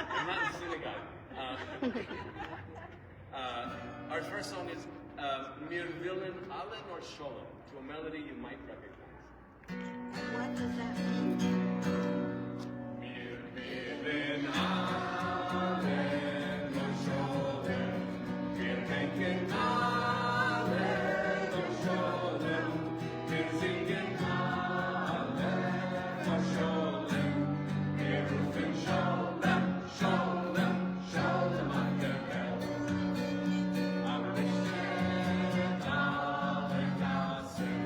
I'm not in the synagogue. Our first song is Mir Willen alle nor Sholem, to a melody you might recognize. What does that mean? Mir willen alle nor Sholem, wir denken alle nor Sholem, wir singen alle nor Sholem, wir rufen Sholem, Sholem, Sholem auf der Welt. Alle Städte, alle Gassen,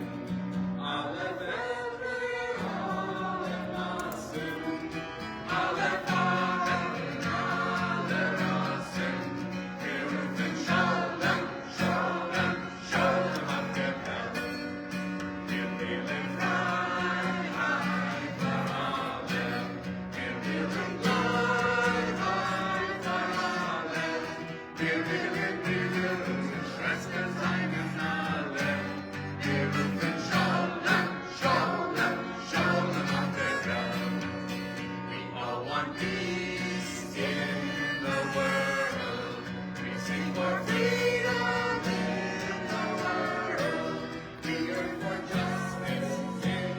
alle Wälder, alle Massen, alle Farben, alle Rassen, wir rufen Sholem, Sholem, Sholem auf der Welt. Wir wählen Freiheit für alle, wir wählen Gleichheit für alle, wir wählen unsere Schwester seien alle, wir rufen Sholem, Sholem, Sholem auf der Welt. We all want peace in the world, we sing for freedom in the world, we yearn for justice in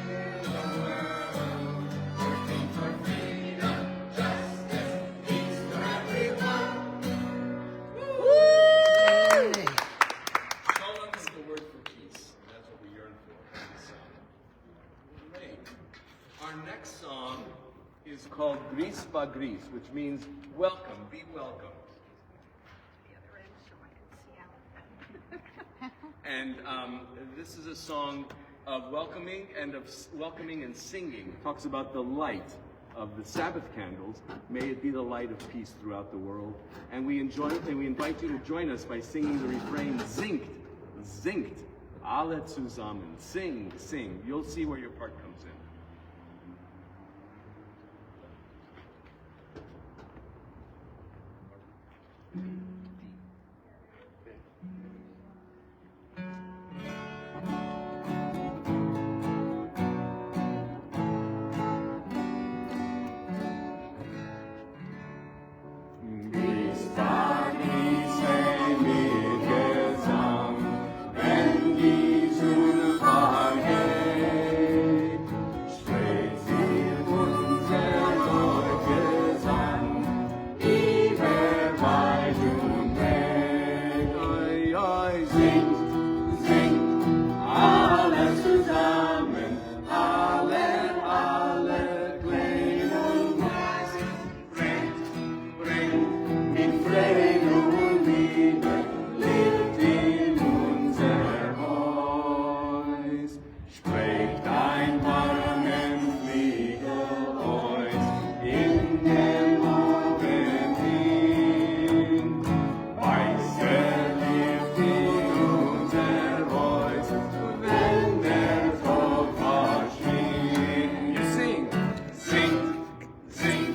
the world, working for freedom, justice, peace for everyone. Shalom is the word for peace, and that's what we yearn for in this song. Great. Our next song is called Gris ba Gris, which means welcome, be welcome. The other end so I can see out. And this is a song of welcoming and singing. It talks about the light of the Sabbath candles. May it be the light of peace throughout the world. And we invite you to join us by singing the refrain, Singt, singt, alle zusammen. Sing, sing. You'll see where your part comes in. Gris ba Gris, hey, mit Gesang, wenn die Sonne vergeht, spricht sie unser Gesang, über weit und breit. Oi, oi, singt, singt, alle zusammen, alle klein und groß, bringt, in Frieden und Liebe, lebt in unser Haus. Spricht ein warmen Fliegel euch in den Morgen hin. Weiße Licht in unser Haus, wenn der Tod verschwindet. You sing, sing, sing,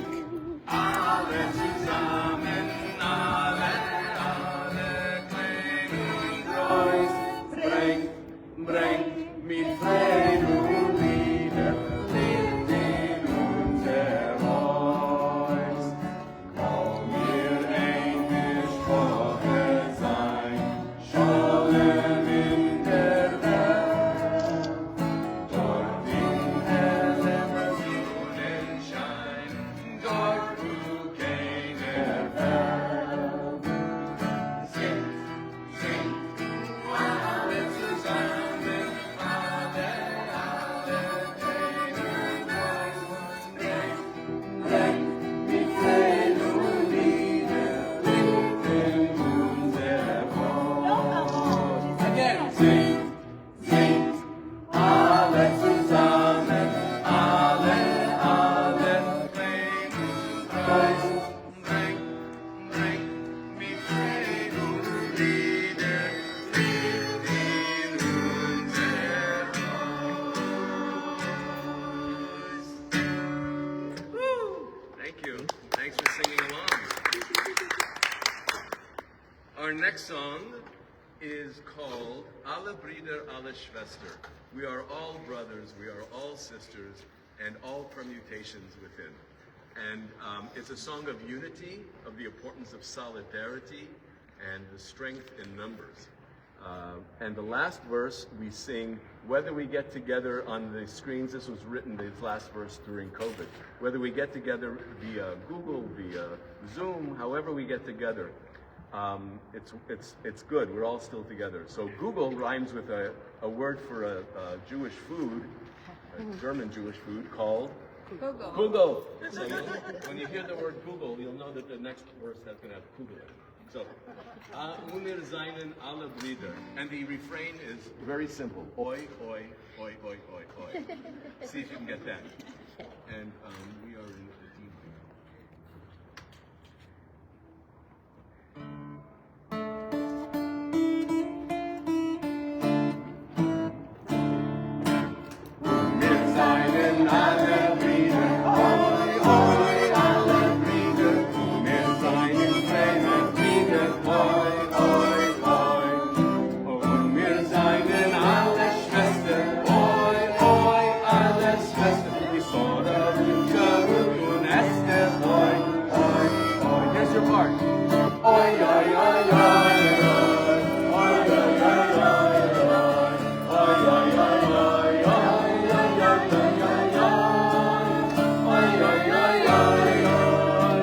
alle zusammen, alle klein und groß, bringt mit Frieden und Liebe, lebt in unser Haus. Komm, wir einmisch Woche sein, Scholem in der Welt, dort in hellem Sonnenschein, dort wo keiner fällt. Singt, singt, alle zusammen, alle klein und groß, bringt mit Frieden und Liebe, lebt in unser Haus. Again, singt, singt, alle zusammen, alle klein und groß, bringt mit Frieden und Liebe, lebt in unser Haus. Woo! Thank you. Thanks for singing along. Our next song is called Alle Brüder, alle Schwester. We are all brothers, we are all sisters, and all permutations within. And it's a song of unity, of the importance of solidarity, and the strength in numbers. And the last verse we sing, whether we get together on the screens, this was written, this last verse during COVID, whether we get together via Google, via Zoom, however we get together, it's good, we're all still together. So Google rhymes with a word for a Jewish food, a German Jewish food called Google. Google. So when you hear the word Google, you'll know that the next verse is going to have Google in it. So, wir seinen alle Brüder. And the refrain is very simple. Oi, oi, oi, oi, oi, oi. See if you can get that. And we are in the D minor. Wir seinen alle Brüder. Oi, oi, alle Brüder. Wir seinen kleine Brüder. Oi, oi, oi. Und wir seinen alle Schwestern. Oi, oi, alle Schwestern. Die Sora, Lucia, und Esther. Oi, oi, oi. Here's your part. Oi, oi, oi, oi, oi. Oi, oi, oi, oi, oi. Oi, oi, oi, oi,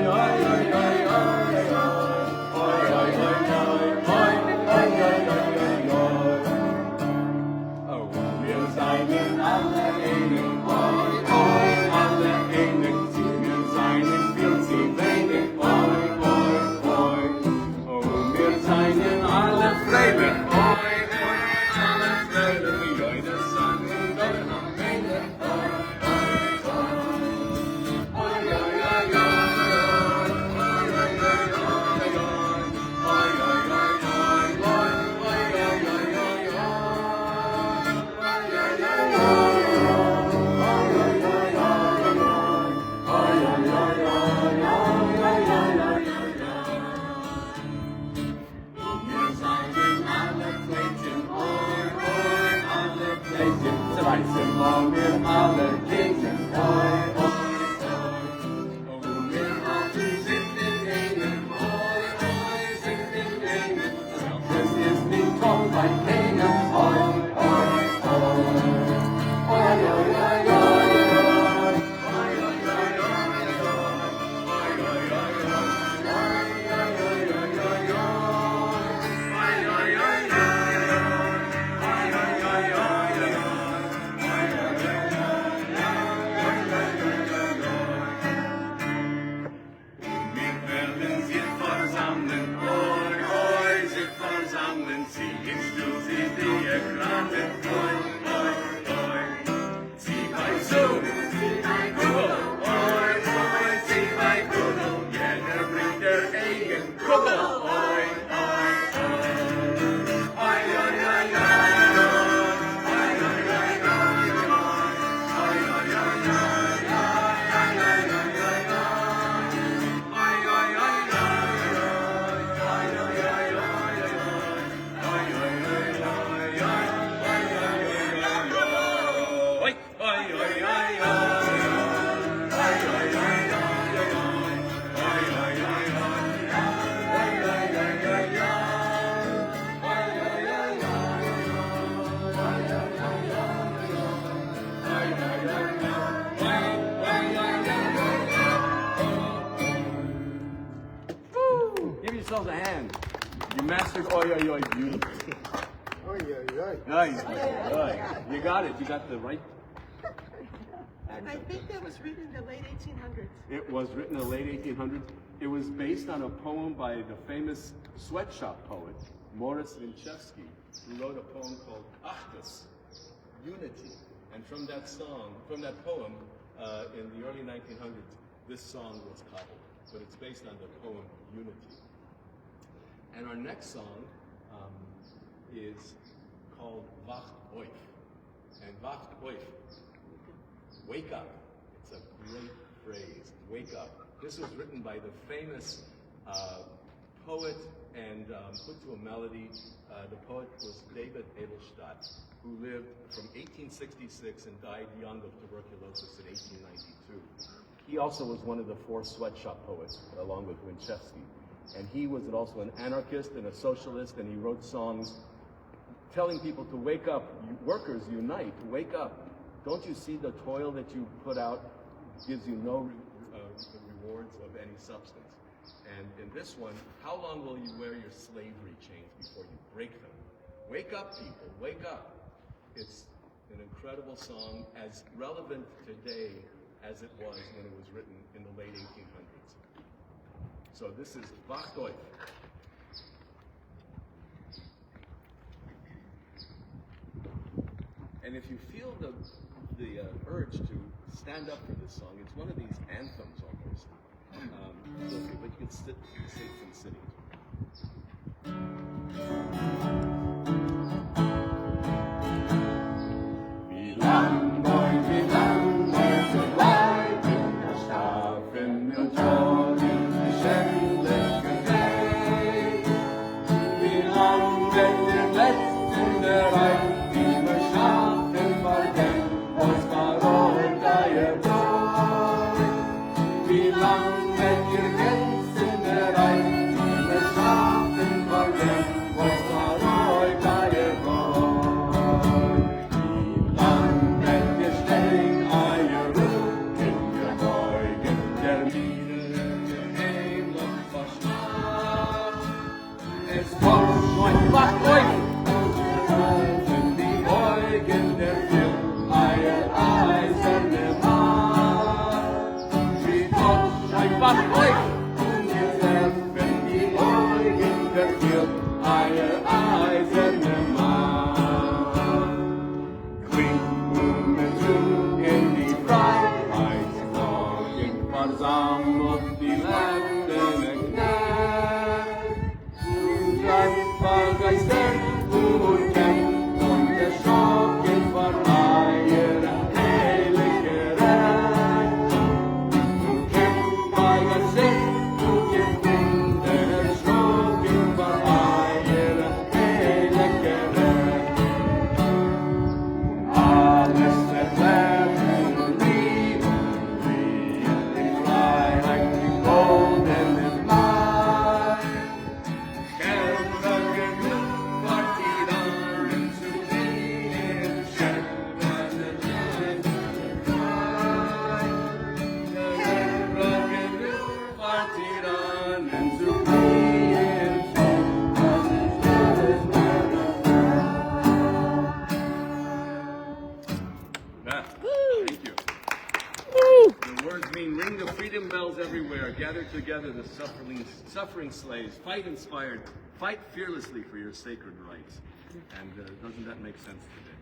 oi, oi, oi, oi, oi, oi. Give yourselves a hand. You mastered oi, oi, oi beautifully. Oi, oi, oi. Nice. You got it. You got the right. I think that was written in the late 1800s. It was written in the late 1800s. It was based on a poem by the famous sweatshop poet, Morris Winchevsky, who wrote a poem called Achtus, Unity. And from that song, from that poem, in the early 1900s, this song was cobbled. But it's based on the poem Unity. And our next song is called Wacht Auf. And Wacht Auf, wake up. It's a great phrase, wake up. This was written by the famous poet and put to a melody. The poet was David Edelstadt, who lived from 1866 and died young of tuberculosis in 1892. He also was one of the 4 sweatshop poets, along with Winchevsky. And he was also an anarchist and a socialist, and he wrote songs telling people to wake up. Workers, unite, wake up. Don't you see the toil that you put out gives you no rewards of any substance? And in this one, how long will you wear your slavery chains before you break them? Wake up, people, wake up. It's an incredible song, as relevant today as it was when it was written in the late 1800s. So this is Wach auf. And if you feel the urge to stand up for this song, it's one of these anthems almost. But you can sit from sitting. Wie lang wollen wir so leiden, erschaffen und Toren, schändlichen Weg? Wie lang, wenn der Letzten der Reich, die wir schaffen, vergehen, uns verrollt ihr Blut? Wie lang, wenn ihr Grenzen der Reich, die wir schaffen, vergehen, uns verrollt ihr Blut? Wie lang, wenn wir stehen, euer Rücken, wir beugen, der Lieder, der Himmel verschmacht. Es kommt euch, wacht euch! Die Beugen der Tür, euer eiserne Macht. Wie kommt euch, wacht euch! Und ihr treffen die Beugen der Tür, euer eiserne Macht. Klingt zu in die Freiheitsglocken, versammelt die Länderne Knecht. Dann vergessen und kämpft und erschrocken vor eurer heilige Recht. Und kämpft bei der Sicht und gewinnt erschrocken vor eurer heilige Recht. Alles erklären und lieben, wie die Freiheit, die goldene Macht. Kämpfer genug, Partisanen zu fliehen, Schäfer der Länder Kämpfer genug, Partisanen zu fliehen, Schäfer des Yeah, thank you. The words mean ring the freedom bells everywhere, gather together the suffering slaves, fight inspired, fight fearlessly for your sacred rights. And doesn't that make sense today?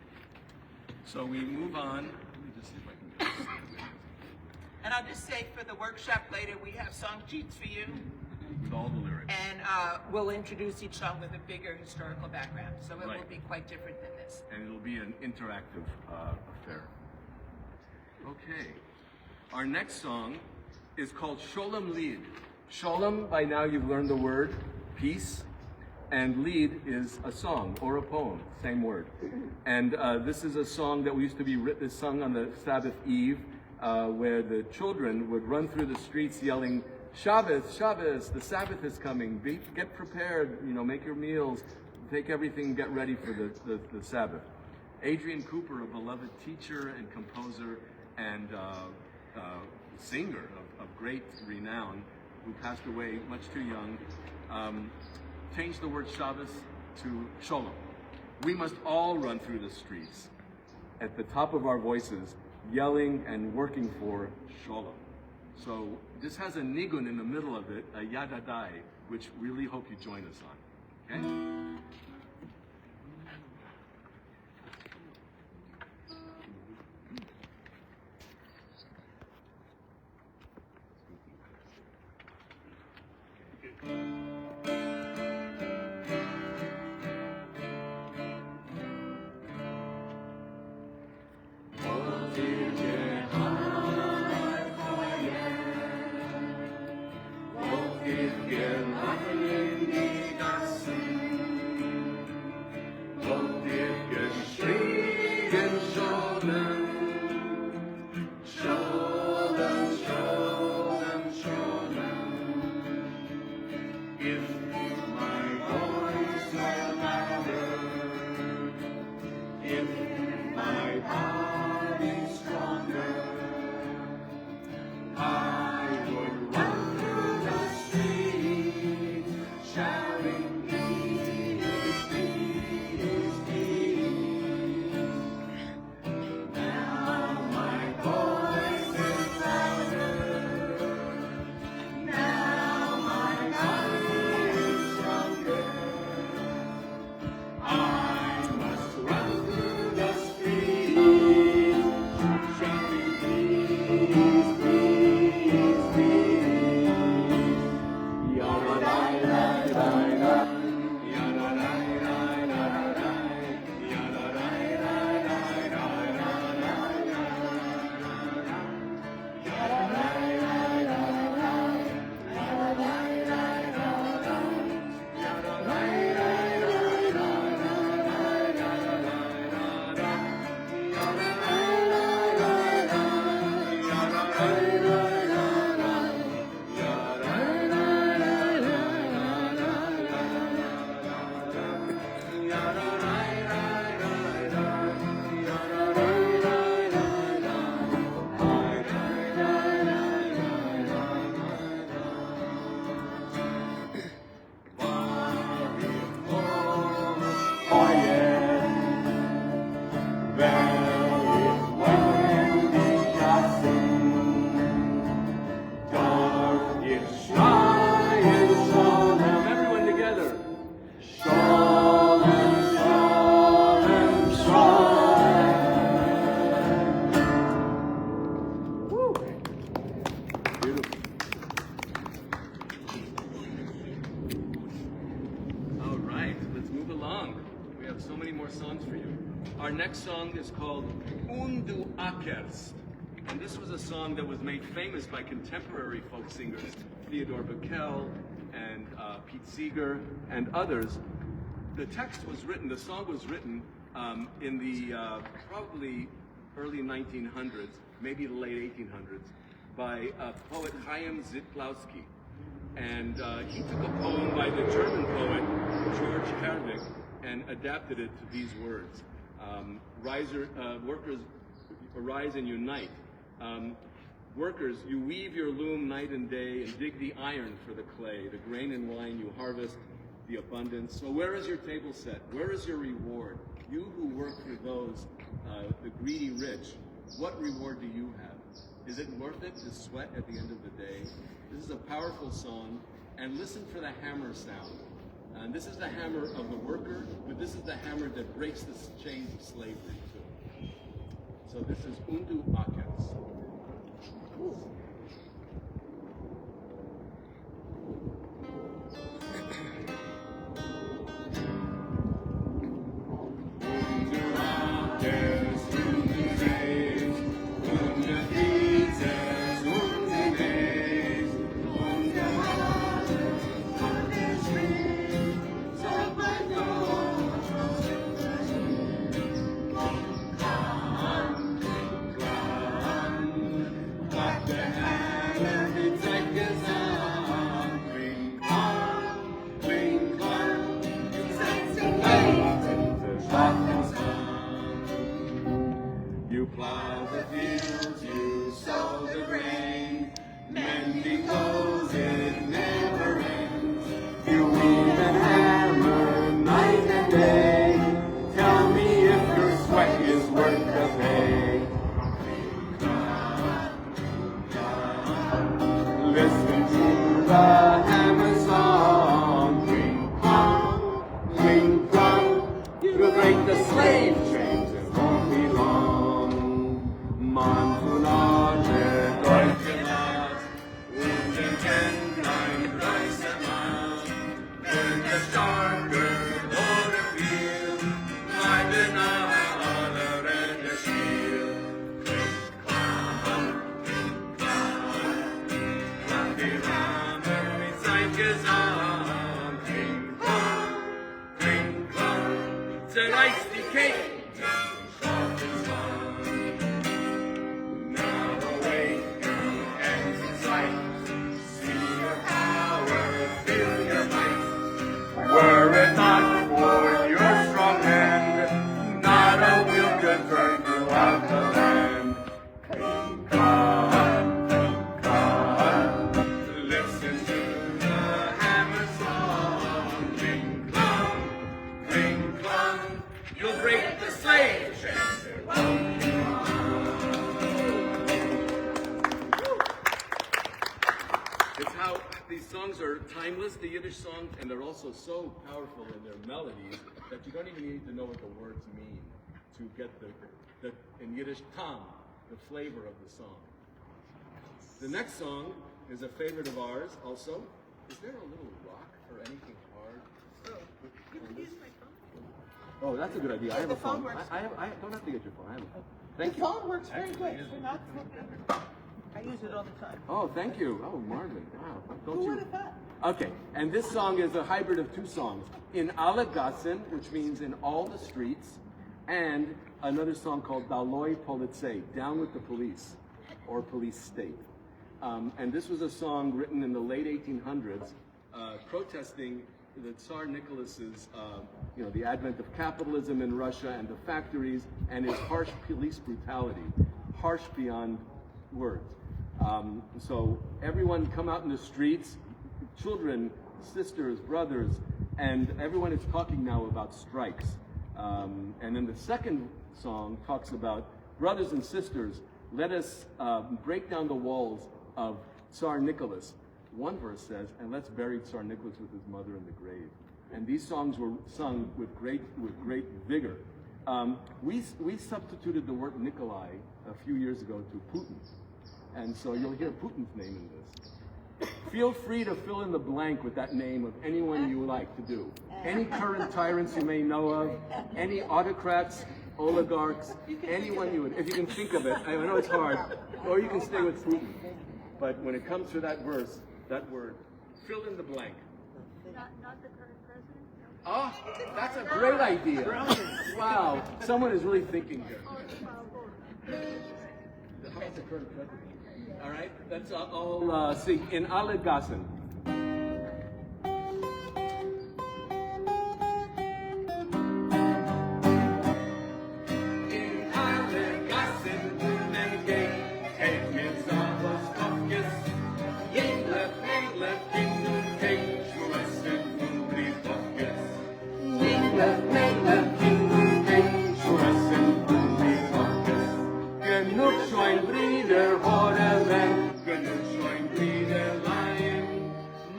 So we move on. Let me just see if I can get this And I'll just say for the workshop later, we have song sheets for you. with all the lyrics. And we'll introduce each song with a bigger historical background. So it Right. will be quite different than this. And it'll be an interactive affair. Okay. Our next song is called Sholem Lied. Sholem, by now you've learned the word, peace. And Lied is a song or a poem, same word. And this is a song that used to be sung on the Sabbath Eve, where the children would run through the streets yelling, Shabbos, Shabbos, the Sabbath is coming. Get prepared, make your meals, take everything, get ready for the Sabbath. Adrian Cooper, a beloved teacher and composer and singer of great renown, who passed away much too young, changed the word Shabbos to Sholem. We must all run through the streets at the top of our voices, yelling and working for Sholem. So this has a nigun in the middle of it, a yadadai, which really hope you join us on. Okay? Sholem, Sholem, Sholem. If my voice were louder, if my body stronger, I would run through the streets, shouting, peace, peace, peace. Now my voice is louder. Now my body is stronger. I must run through the streets, shouting, peace, peace, peace. Ya-da-da-da-da-da, ya-da-da-da-da-da, Everyone together. Strong and strong and strong. Woo. Beautiful. All right, let's move along. We have so many more songs for you. Our next song is called Undu Akers. And this was a song that was made famous by contemporary folk singers, Theodore Bickel and Pete Seeger and others. The text was written, the song was written in the probably early 1900s, maybe the late 1800s, by poet Chaim Zitlowski. And he took a poem by the German poet George Herwig and adapted it to these words. Workers arise and unite. Workers, you weave your loom night and day and dig the iron for the clay, the grain and wine you harvest, the abundance. So where is your table set? Where is your reward? You who work for those, the greedy rich, what reward do you have? Is it worth it to sweat at the end of the day? This is a powerful song, and listen for the hammer sound. And this is the hammer of the worker, but this is the hammer that breaks the chains of slavery too. So this is Undu Akers. You plow the fields, you sow the grain, mending clothes, it never ends. You weave and hammer night and day. Tell me if your sweat is worth the pay. Listen to the hammer song. Cling, clong, cling, clong. You'll break the slave chains, it won't be long. Manfunage, deutsche Maß, und den Kännlein reiße Maß. Wenn der Starke oder viel, bleibe nach aller Räder Spiel. Kling, klang, klang die Hammer mit sein Gesang. Kling, klang, zerreißt die Kälte. Feel your songs are timeless, the Yiddish songs, and they're also so powerful in their melodies that you don't even need to know what the words mean to get the in Yiddish, tam, the flavor of the song. The next song is a favorite of ours also. Is there a little rock or anything hard? You can use my phone. Oh, that's a good idea. I have the a phone. phone works. I don't have to get your phone. I have a phone. Thank The you. phone works very good. We're not- I use it all the time. Oh, thank you. Oh, Marvin. Wow. Don't Who you? would have thought? Okay, and this song is a hybrid of two songs. In alle Gassen, which means in all the streets, and another song called Daloi Polizei, Down with the Police, or Police State. And this was a song written in the late 1800s, protesting the Tsar Nicholas's, the advent of capitalism in Russia and the factories and his harsh police brutality, harsh beyond words. So everyone come out in the streets, children, sisters, brothers, and everyone is talking now about strikes. And then the second song talks about brothers and sisters, let us break down the walls of Tsar Nicholas. One verse says, and let's bury Tsar Nicholas with his mother in the grave. And these songs were sung with great vigor. We substituted the word Nikolai a few years ago to Putin. And so you'll hear Putin's name in this. Feel free to fill in the blank with that name of anyone you like to do. Any current tyrants you may know of, any autocrats, oligarchs, anyone you would, if you can think of it. I know it's hard, or you can stay with Putin. But when it comes to that verse, that word, fill in the blank. Not the current president? No. Oh, that's a great idea. Wow, someone is really thinking here. Oh, How about the current president? All right, let's all sing in alle Gassen. In alle Gassen wohnen geht, hält mir Savos Kopfjes, jeder Fängler, Kind und Kind, Schwestern und Briefkopfjes. Jeder Fängler, Kind und Kind, Schwestern und Briefkopfjes. Genug schon Brüder Horelen, genug schon Brüderlein.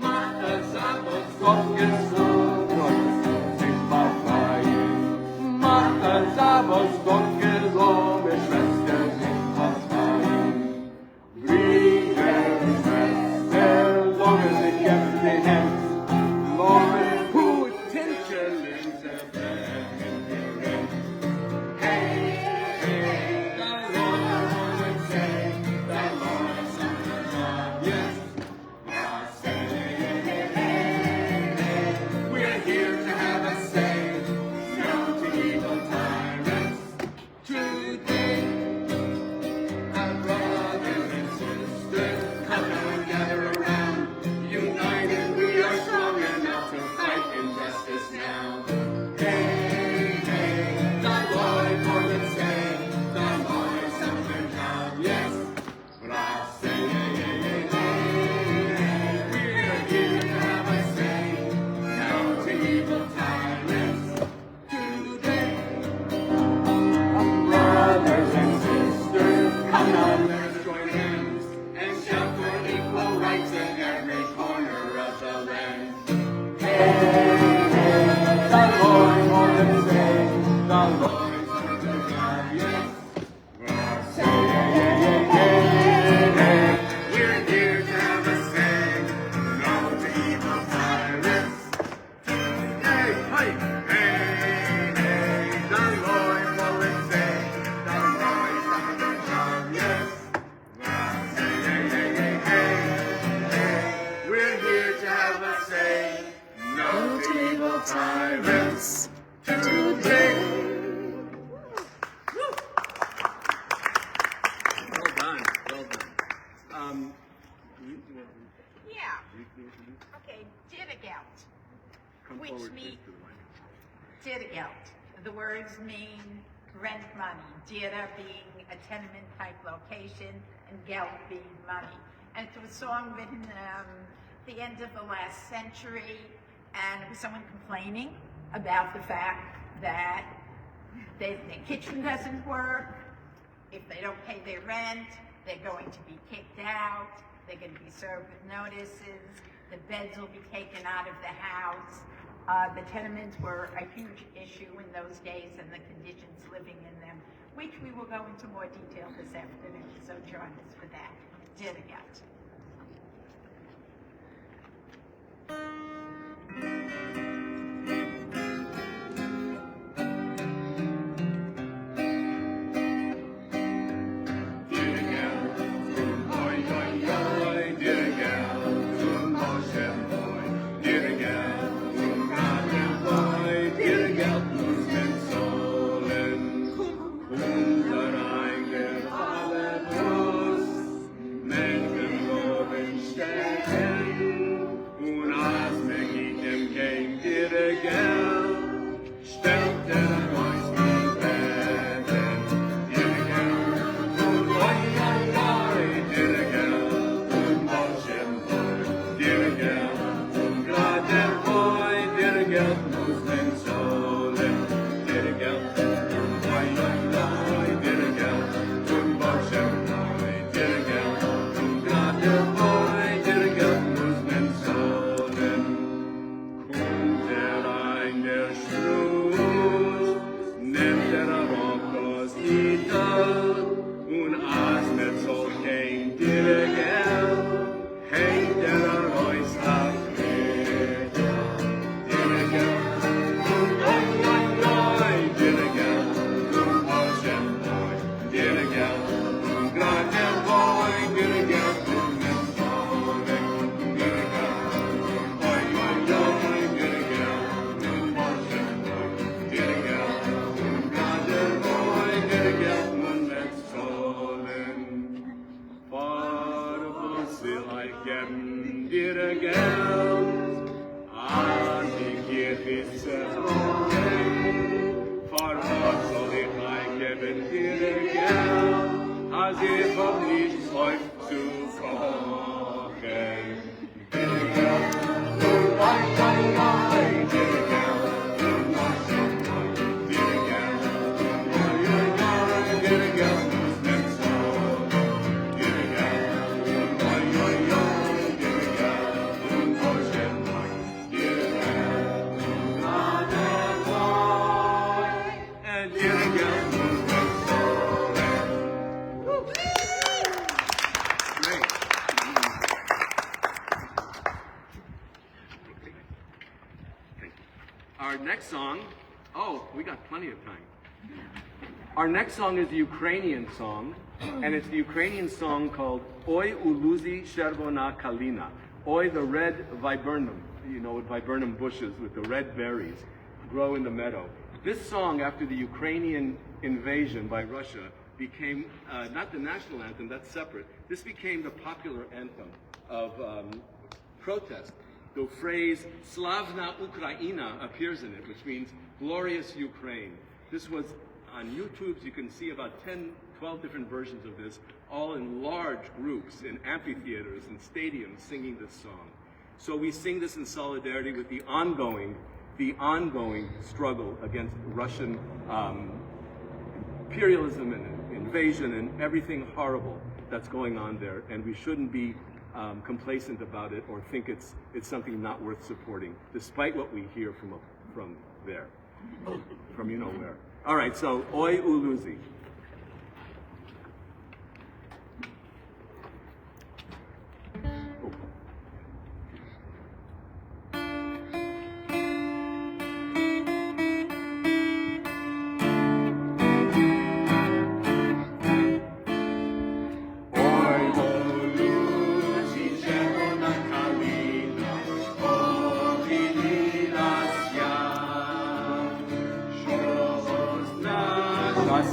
Macht das Savos Kopfjes so, Gott sich befreien. Macht das Savos Kopfjes so, wir Schwestern sind befreien. Brüder, Schwestern, sorgen sich jetzt die Hände. Lord, put tension in the bed. Hey, hey, the Lord would say, the Lord something wrong. Yes, I say, hey, hey, hey, we're here to have a say. No to evil tyrants. Today, our brothers and sisters, come and gather around. United, we are strong enough to fight injustice now. Hey, hey, the Lord for the say, the Lord something down. Yes, but I'll say, hey, hey, hey, hey, we're here to have a say. No to evil tyrants. Today, brothers and sisters, come on, let's join hands and shout for equal rights in every corner of the land. Hey, hey, the Lord more than say, the Lord is more than God, yes. Well, say, hey, hey, hey, hey, we're here to have a say, no to evil tyrants. Hey, hey, hey, hey, the Lord more than say, the Lord is more than God, yes. Well, say, hey, hey, hey, hey, hey, we're here to have a say, no to evil tyrants today. Well done, well done. Yeah. Okay, Diddigelt, Come which forward, means please, to the mic. Diddigelt. The words mean rent money. Dida being a tenement type location and geld being money. And it was a song written the end of the last century, and it was someone complaining about the fact that their kitchen doesn't work. If they don't pay their rent, they're going to be kicked out. They're going to be served with notices. The beds will be taken out of the house. The tenements were a huge issue in those days and the conditions living in them, which we will go into more detail this afternoon, so join us for that. Dirigelt. Our next song, we got plenty of time. Our next song is a Ukrainian song, and it's the Ukrainian song called Oi Uluzi Chervona Kalina. Oi, the red viburnum, viburnum bushes with the red berries grow in the meadow. This song, after the Ukrainian invasion by Russia, became not the national anthem, that's separate. This became the popular anthem of protest. The phrase Slavna Ukraina appears in it, which means glorious Ukraine. This was on YouTube, so you can see about 10, 12 different versions of this, all in large groups, in amphitheaters and stadiums singing this song. So we sing this in solidarity with the ongoing struggle against Russian imperialism and invasion and everything horrible that's going on there, and we shouldn't be complacent about it or think it's something not worth supporting, despite what we hear from there, from you know where. All right, so Oi Uluzi.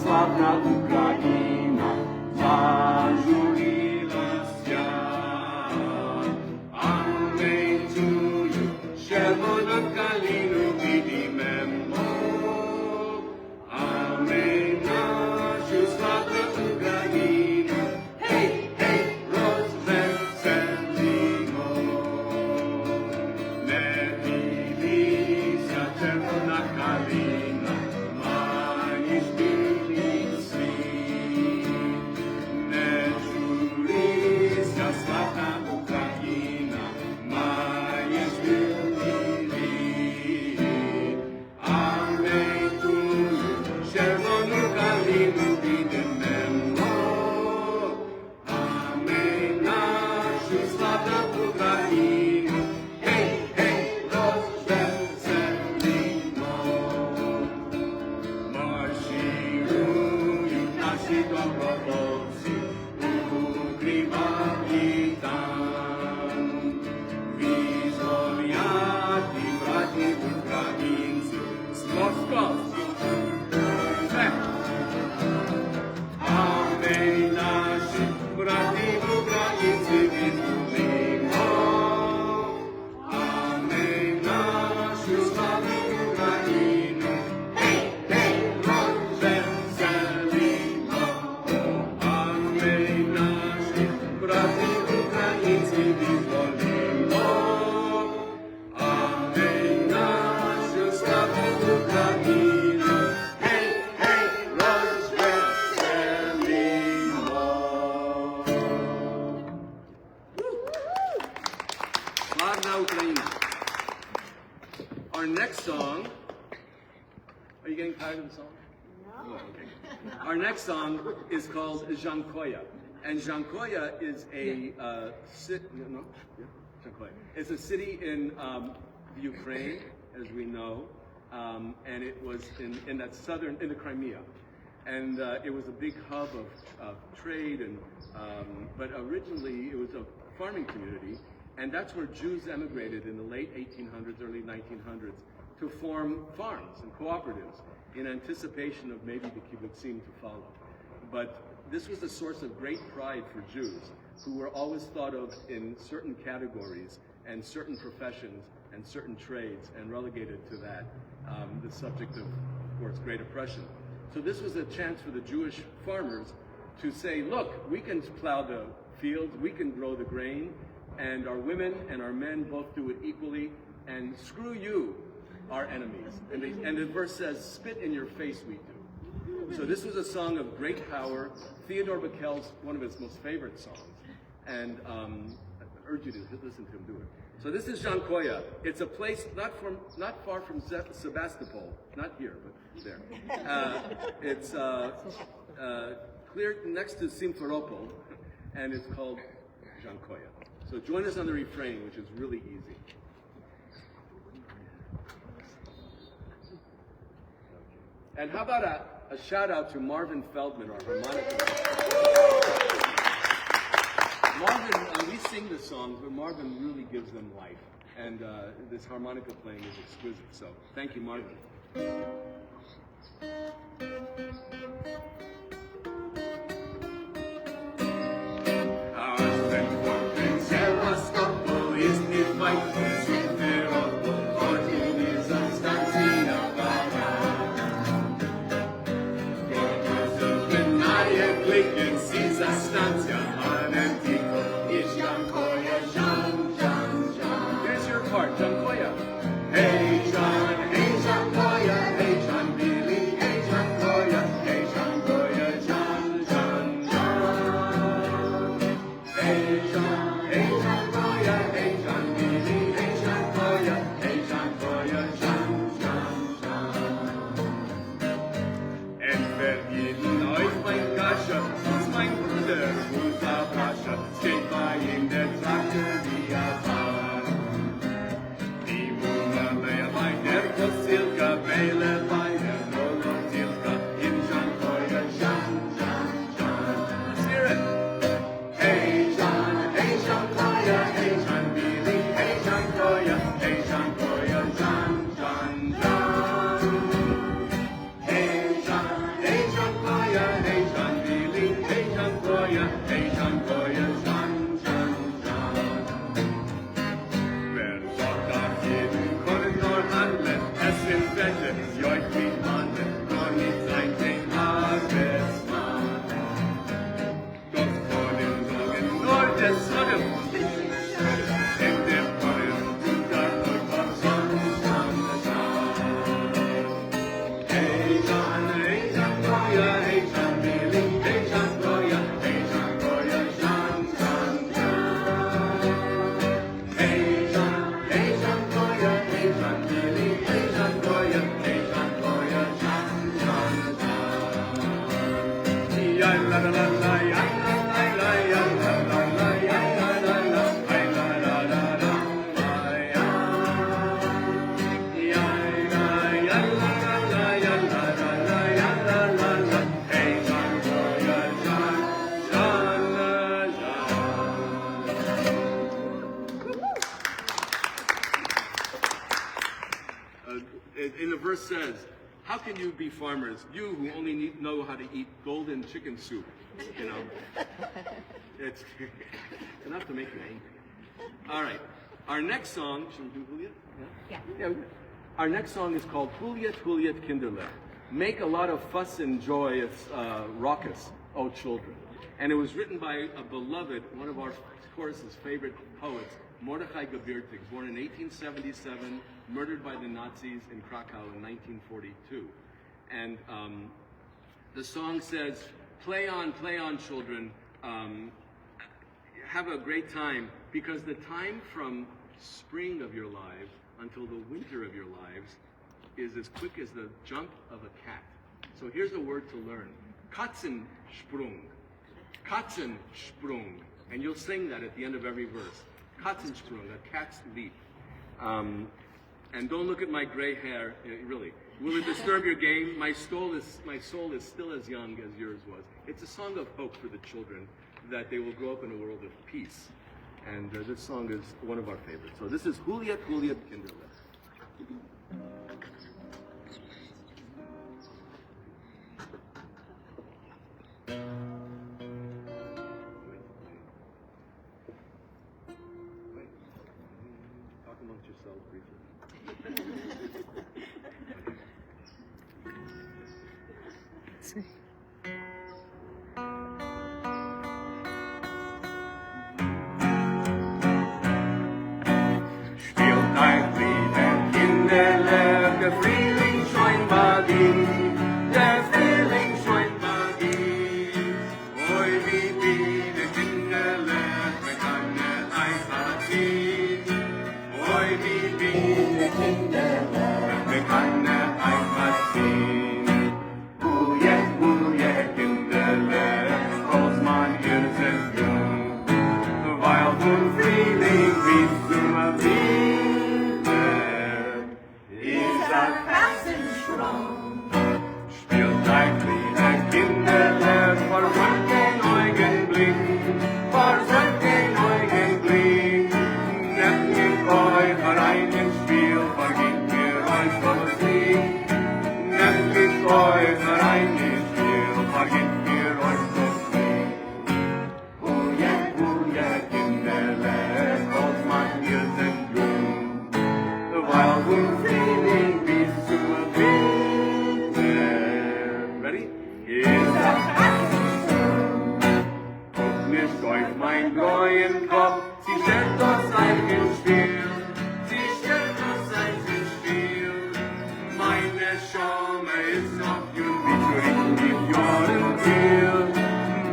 Slavna Ukraina, zażuriła się. Amen to you, czerwona kalino widimemo. Amen naszą sławną Ukrainę. Hej, hej, rozweselimo. Nie się czerwona kalina, Our next song, are you getting tired of the song? No. Okay. Our next song is called Jankoya. And Jankoya is a it's a city in the Ukraine, as we know, and it was in that in the Crimea. And it was a big hub of trade, and but originally it was a farming community, and that's where Jews emigrated in the late 1800s, early 1900s to form farms and cooperatives in anticipation of maybe the kibbutzim to follow. But this was a source of great pride for Jews, who were always thought of in certain categories and certain professions and certain trades and relegated to that, the subject of course, great oppression. So this was a chance for the Jewish farmers to say, look, we can plow the fields, we can grow the grain, and our women and our men both do it equally, and screw you, our enemies. And the verse says, spit in your face we do. So this was a song of great power. Theodore Bickel's one of his most favorite songs. And I urge you to listen to him do it. So this is Jankoya. It's a place not far from Sebastopol, not here, but there. It's clear next to Simferopol, and it's called Jankoya. So join us on the refrain, which is really easy. And how about a shout out to Marvin Feldman, our harmonica. Marvin, we sing the songs, but Marvin really gives them life. And this harmonica playing is exquisite. So thank you, Marvin. Here's your part, Jankoya. Hey John, hey Jankoya, hey John Billy, hey Jankoya, hey Jankoya, John, John, John. Hey John, hey Jankoya, hey John Billy, hey Jankoya, hey Jankoya, John, John, John. And wer jeden euch mein Gasche, ist mein Bruder, Musa Pascha, steht bei ihm der Traktor, wie er war. Die Muna mehr bei der Kosilka, Weile bei der Nolotilka, in Jankoya, Jan, Jan, Jan. Let's hear it. Hey Jan, hey Jankoya, hey Jan Billy, hey Jankoya, hey Jankoya, Jan, Jan, Jan. Hey Jan, hey Jankoya, hey Jan Billy, hey Jankoya, hey Jankoya, Jan, Jan, Jan. Wer sagt auf jeden Korridor handelt, es sind Wette, joich mit Mandeln, nur nicht ein den Arbeitsmann. Doch vor dem Sorgen nur des Sorgen, in dem Korridor tut euch vom Sonnenstand schauen. Hey Jan, hey Jankoya, hey Jan Billy, hey Jankoya, hey Jankoya, Jan, Jan, Jan. Hey Jan, hey Jankoya, hey Jan Billy, hey Jankoya, hey Jankoya, Jan, Jan, Jan. Ya la la la la, ya la la la, ya la la la, ya la la la, ay la la la la, ay ya. Ya la ya la la, ya la la la, ya la la la, hey Jankoya, Jan, Jan, Jan. In the verse says, how can you be farmers, you who only know how to eat golden chicken soup? You know, it's enough to make you angry. All right, our next song, should we do Juliet? Yeah. Yeah. Our next song is called Juliet, Juliet Kinderle. Make a lot of fuss and joy, it's raucous, oh children. And it was written by a beloved, one of our chorus's favorite poets, Mordechai Gabirtig, born in 1877, murdered by the Nazis in Krakow in 1942. And the song says, play on, children. Have a great time, because the time from spring of your lives until the winter of your lives is as quick as the jump of a cat. So here's a word to learn. Katzensprung. Katzensprung. And you'll sing that at the end of every verse. Katzensprung, a cat's leap. And don't look at my gray hair, really. Will it disturb your game? My soul is still as young as yours was. It's a song of hope for the children, that they will grow up in a world of peace. And this song is one of our favorites. So this is Juliet, Juliet Kinderlich. Talk amongst yourselves briefly. Spielt ein Lied der Kinderlich, der Frühling scheint bald in, der Frühling scheint bald in. Oi, wie der Kinderlich, wir können einfach ziehen. Oi, wie der Kinderlich, wir können einfach ziehen. Juliet, Kinderlich, als man ihr sind jung, weil vom Frühling bis zum Winter ist ein Katzensprung. Spielt ein kleiner Kinderlich, versäumt den Augenblick, versäumt den Augenblick. Nehmt mit euch herein ins Spiel, vergebt mir euch das Lied. Nehmt mit euch herein ins Spiel, vergebt mir euch das Lied. Juliet, Kinderlich, als man wir sind jung, weil vom Frühling bis zum Winter. Ready? Ist das Katzensprung. Guckt nicht euch mein treuen Kopf, sie stellt das ein ins Spiel. Sie stellt das ein ins Spiel. Meine Schaume ist noch jung, wie zu richtig Jahren viel.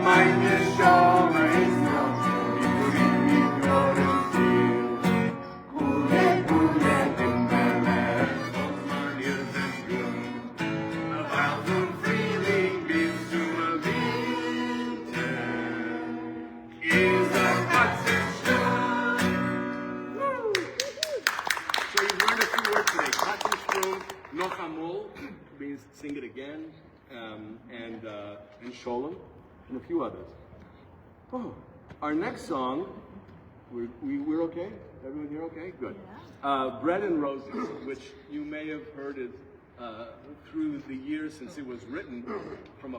Meine Schaume ist noch jung, wie zu richtig Jahren viel. Juliet, Kinderlich, als man ihr sind jung, weil vom Frühling bis zum Winter ist ein Katzensprung. So you've learned a few words today. Katzensprung, noch einmal means sing it again, and Sholem, and a few others. Oh, our next song, we're okay? Everyone here okay? Good. Bread and Roses, which you may have heard it through the years since it was written from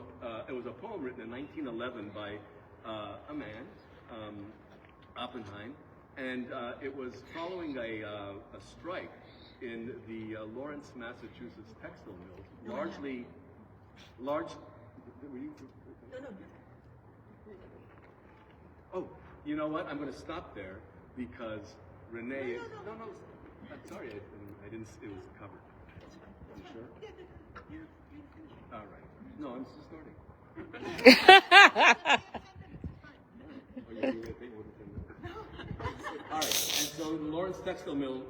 it was a poem written in 1911 by a man, Oppenheim, and it was following a strike in the Lawrence, Massachusetts textile mills, large. Were you? No. Oh, you know what? I'm going to stop there because Renee. No. I'm sorry, I didn't. It was covered. You sure? All right. No, I'm still starting. Oh, you gonna take one thing? All right. And so the Lawrence Textile Mill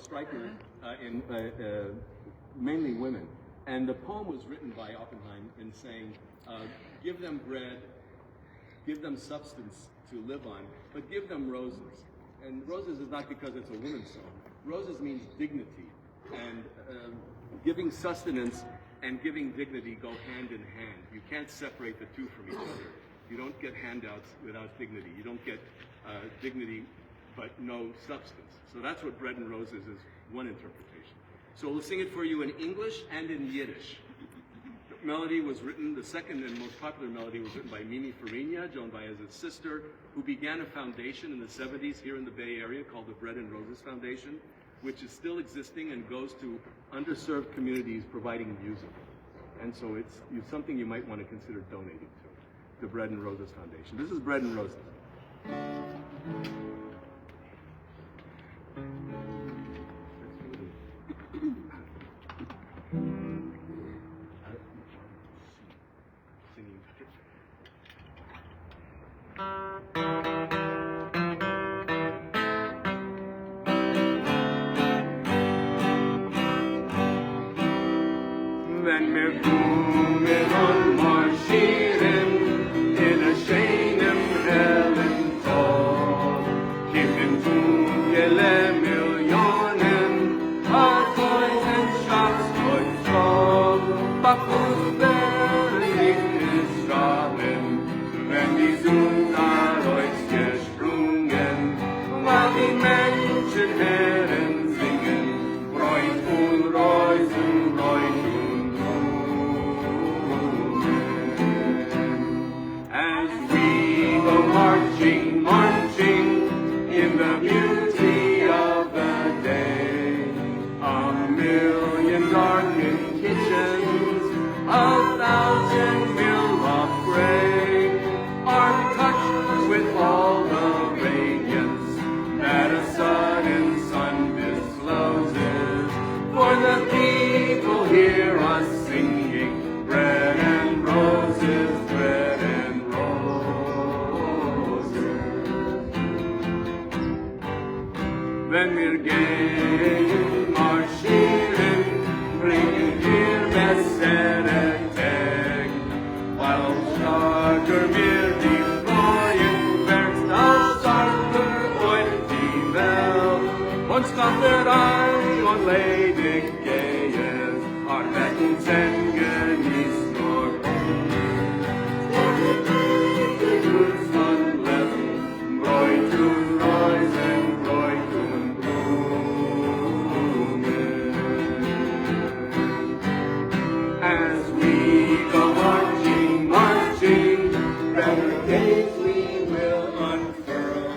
striker in mainly women, and the poem was written by Oppenheim in saying, "Give them bread, give them substance to live on, but give them roses." And roses is not because it's a woman's song. Roses means dignity, and giving sustenance and giving dignity go hand in hand. You can't separate the two from each other. You don't get handouts without dignity. You don't get dignity but no substance. So that's what Bread and Roses is, one interpretation. So we'll sing it for you in English and in Yiddish. The melody was written, the second and most popular melody was written by Mimi Farina, Joan Baez's sister, who began a foundation in the 70s here in the Bay Area called the Bread and Roses Foundation, which is still existing and goes to underserved communities providing music. And so it's something you might want to consider donating to the Bread and Roses Foundation. This is Bread and Roses. mir kommen und marschieren in a scheinem hellen Tag. Kimmen dunkle Millionen, a Teufelschaft und Trog. Bacchus-Licht ist strahlen, wenn die Sonne euch gesprungen, weil die Menschen Herren singen, Freud und Reusen, Freud und Blumen. As we go marching, marching in the beauty of the day, a million darkened kitchens, a thousand mil of gray, are touched with all the radiance that a sudden sun discloses. For the people hear us singing, bread and roses, bread and roses. Wenn wir gehen marschieren, bringen wir bessere Tag. Weil starker wir die Freuen, wächst als starker euch die Welt. Und skatter ein und ledig gehen, arbeiten sen genießt nur Guts von Leben, Bräut und Reusen, Bräut und Blumen. As we go marching, marching, better days we will unfurl.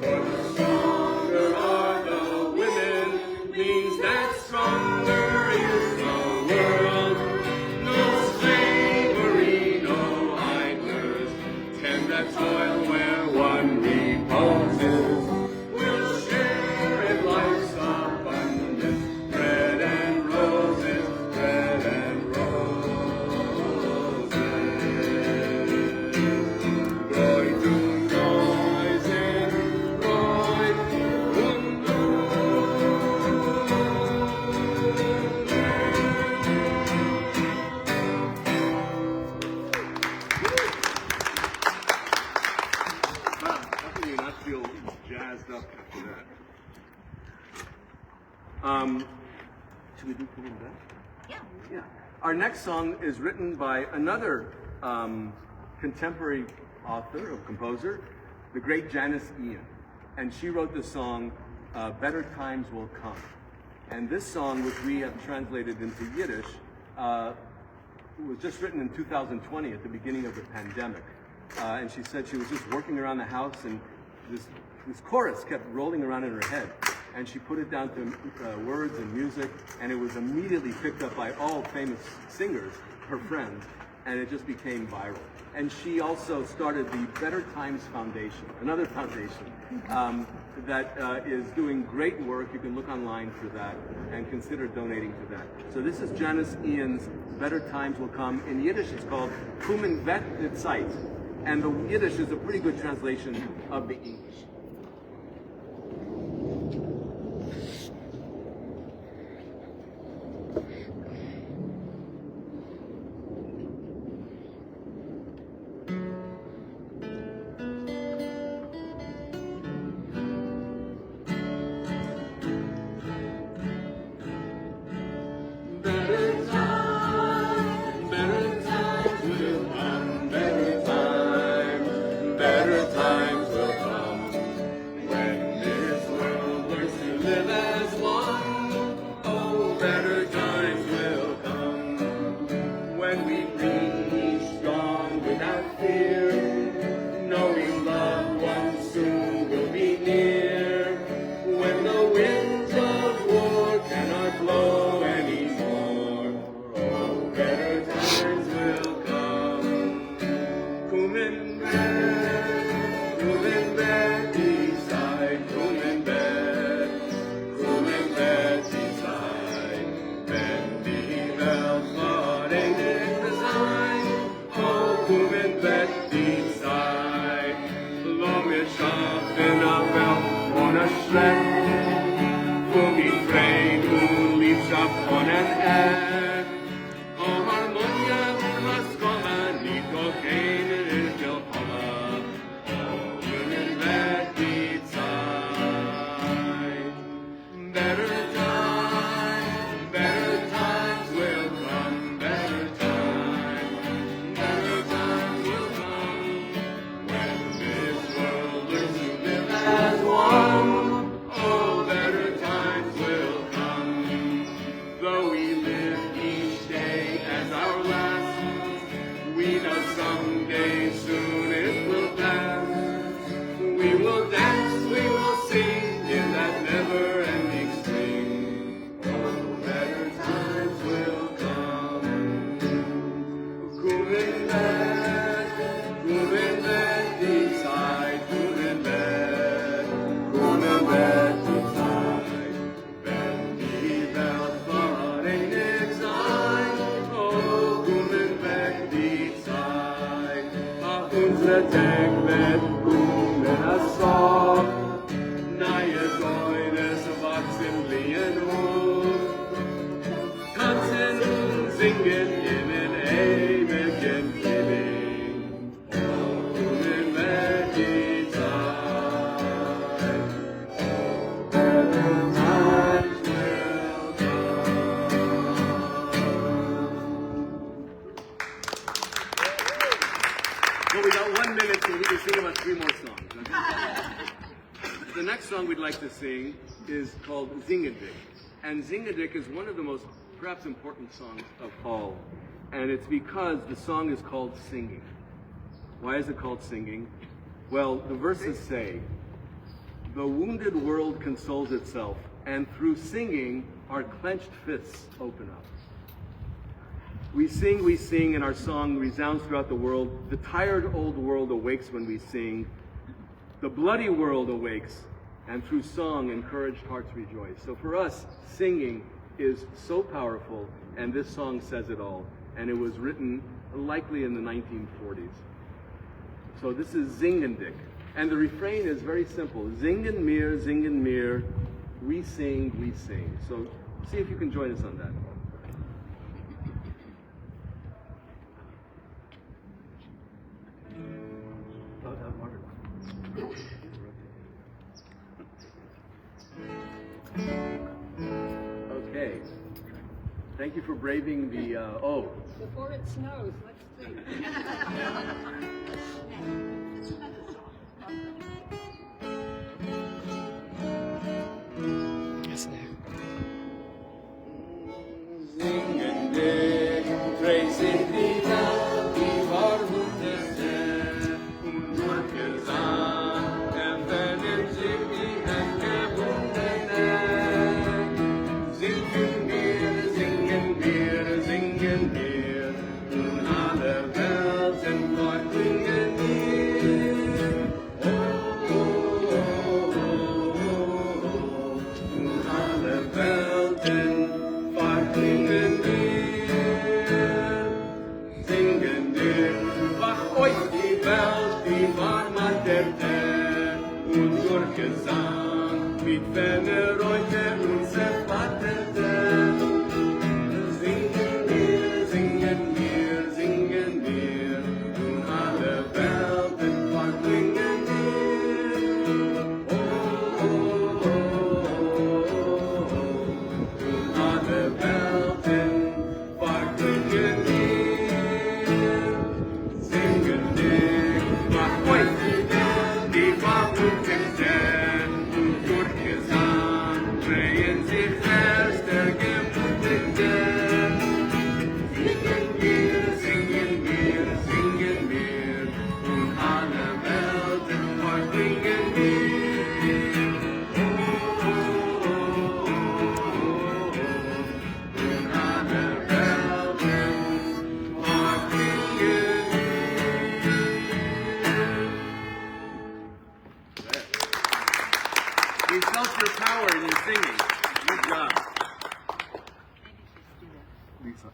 For the stronger are the women, means that stronger is the world. No slavery, no idlers, tend that toil where one reposes. We'll share in life's abundance, bread and roses, bread and roses. Freud und Reusen, Freud und How can you not feel jazzed up after that? Should we do Coming Back? Yeah. Our next song is written by another contemporary author or composer, the great Janice Ian. And she wrote the song, Better Times Will Come. And this song, which we have translated into Yiddish, was just written in 2020 at the beginning of the pandemic. And she said she was just working around the house and this chorus kept rolling around in her head. And she put it down to words and music, and it was immediately picked up by all famous singers, her friends, and it just became viral. And she also started the Better Times Foundation, another foundation that is doing great work. You can look online for that and consider donating to that. So this is Janice Ian's Better Times Will Come. In Yiddish, it's called Kumen vet mit Zeit. And the Yiddish is a pretty good translation of the English. Better times will come when this world learns to live as one. Oh, better times will come when we reach strong without fear, knowing loved ones soon will be near. When the winds of war cannot blow anymore, oh, better times will come. Kumen tekvet umenasov, nayet oines wachsen blien tanzen und singen in den ewigen Frühling und in Meditation. Well, we got 1 minute, so we can sing about 3 more songs. The next song we'd like to sing is called Zingadik. And Zingadik is one of the most perhaps important songs of all. And it's because the song is called singing. Why is it called singing? Well, the verses say, the wounded world consoles itself, and through singing, our clenched fists open up. We sing, and our song resounds throughout the world. The tired old world awakes when we sing. The bloody world awakes, and through song, encouraged hearts rejoice. So for us, singing is so powerful, and this song says it all. And it was written likely in the 1940s. So this is Zingendik. And the refrain is very simple. Zingen mir, we sing, we sing. So see if you can join us on that. Okay. Thank you for braving the, Before it snows, let's see. Zingendik, tracing die Welt, die verwundete und durchgesang, empfehlen sich die Entgebundene. Singen wir, und alle Welten verklingen wir. Oh, oh, oh, oh, oh, und alle Welten verklingen wir. Singen wir, wach euch die Welt, die warmaterte, und durch Gesang mit Ferne reute und zerflatterte. Singen wir, und alle Welten verklingen wir. Oh, oh, oh, oh, oh, und alle Welten verklingen wir. Singen wir, mach euch die Welt, die verwundete, und durch Gesang drehen sich selbst der Gemutete. Singen wir, und alle Welten verklingen wir. Oh, oh, oh, oh, und alle Welten verklingen wir. You felt your power in your singing. Good job.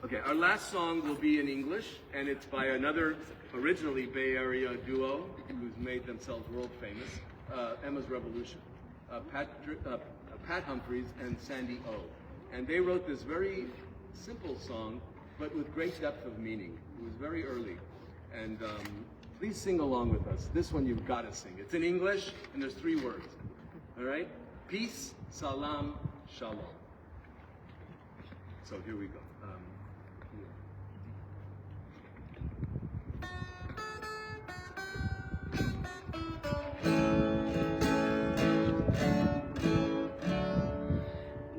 Okay, our last song will be in English, and it's by another originally Bay Area duo who's made themselves world famous, Emma's Revolution, Pat Humphries and Sandy O. And they wrote this very simple song, but with great depth of meaning. It was very early. And please sing along with us. This one you've got to sing. It's in English, and there's 3 words. All right? Peace, salam, shalom. So here we go.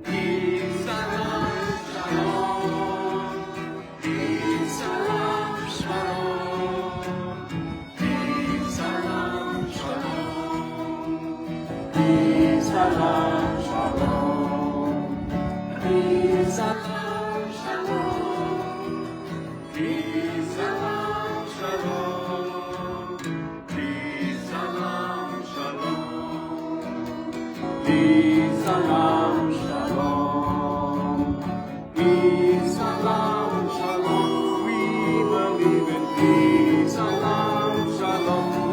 Peace, salam, shalom. Peace, salam, shalom. Peace, salam, shalom. Peace, salam, shalom. Peace, salam, shalom. Peace, salam, shalom. Peace, salam, shalom. Peace, salam, shalom. Peace, salam, shalom. We believe in peace, salam, shalom.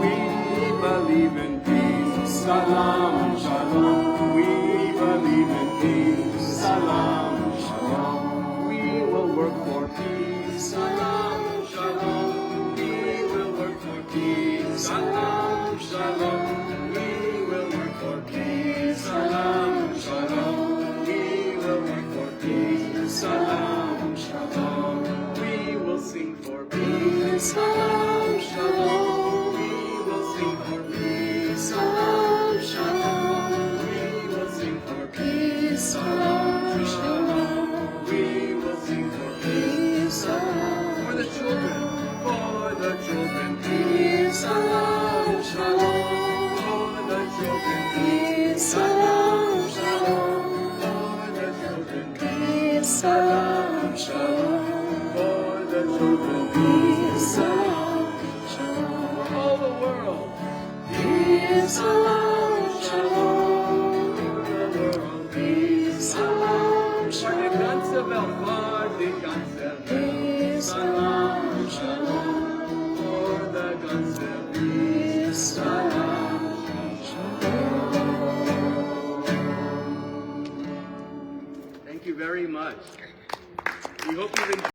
salam, shalom. We will work for peace, salam, shalom. We will work for peace, salam, shalom. We will work for peace, salam, shalom. We will work for peace, salam, shalom. We will sing for peace, salam, shalom. We will sing for peace, salam, shalom. We will sing for peace, salam, shalom. We will sing for peace, salam. For the children, peace, salam, shalom. For the children, peace, salam, shalom. For the children, peace, salam, shalom. For the children, peace, salam, shalom. For all the world, peace, salam, shalom. For the world, peace, salam, shalom. For the ganze Welt, peace, salam, shalom. For the ganze peace, salam, shalom. Thank you very much. We hope you've enjoyed.